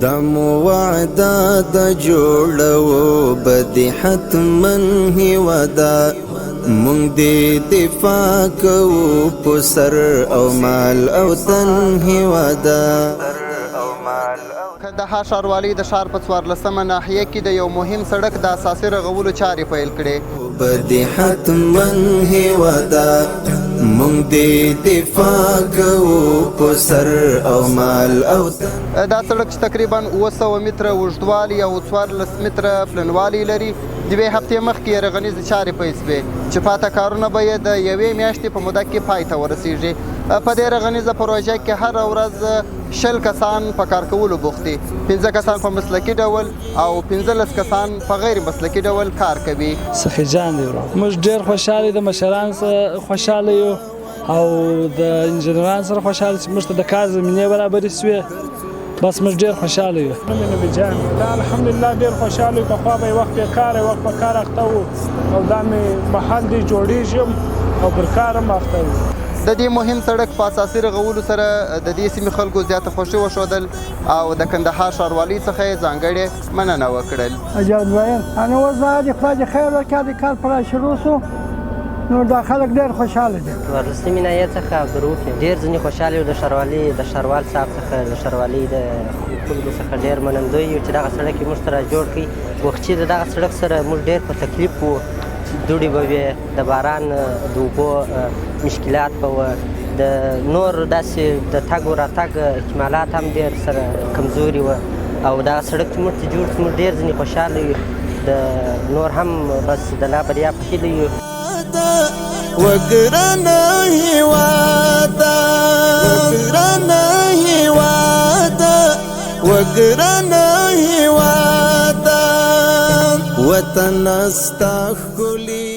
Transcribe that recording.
دمو وعده د جوړو بدی حتمن هیوادا مونږ دې دفاع کوو په سر او مال او تن هیوادا. کندهار ښاروالۍ د ښار په 14مه ناحیه کې د یو مهم سړک د اساسي رغولو چارې پیل کړې. بدی حتمن هیوادا مونږ دې دفاع کوو په سر او مال او تن. دا سړک چې تقریبا 700 متره اوږدوالی او 14 متره پلنوالی لري د یوې هفتې مخکې یې رغنیزې چارې پیل شوې چې پاته کارونه به یې د یوې میاشتې په موده کې پای ته ورسیږي. په دې رغنیزه پروژه کې هره ورځ 20 کسان په کار کولو بوخت دي، 15 کسان په مسلکي ډول او 15 کسان په غیر مسلکي ډول کار کوي. سخي جان دی موږ ډېر خوشحاله د مشران سره خوشحاله یو او د انجنیران سره خوشحاله چې موږ ته د کار زمینې برابرې شوې، بس موږ ډېر خوشحاله یو. نبي جان دا الحمدلله ډېر خوشحاله یو. پخوا به یې وخت بیکاره وخت په کار اخته وو او دا مې محل دی جوړېږي او پر کار هم اخته وو. د دې مهم سړک په اساسي رغولو سره د دې سیمې خلکو زیاته خوښي وښودل او د کندهار ښاروالۍ څخه یې ځانګړې مننه وکړل. اجازه وایم انا اوس باید خدای دې خیر وکړي د کار پر شروع شو نو دا خلک ډېر خوشحاله دي. ورلستی ناحیې څخه ګروپ ډېر ځینې خوشحاله یو. د ښاروال صاحب څخه د ښاروالۍ د خلکو څخه ډېر منندوی یو چې دغه سړک یې موږ ته راجوړ کړي. وخت چې د دغه سړک سره موږ ډېر په تکلیف وو، دوړې به وې، د باران د اوبو مشکلات به وه، د نور داسې د تګ و راتګ احتمالات هم ډېر سره کمزوري وه او دغه سړک چې موږ ته جوړ شو موږ ډېر ځینې خوشحاله یو. د نور هم بس د لا بریا په هیله یو. وګرانه هیواده وګرانه هیواده وګرانه هیواده وطن ستا ښکلی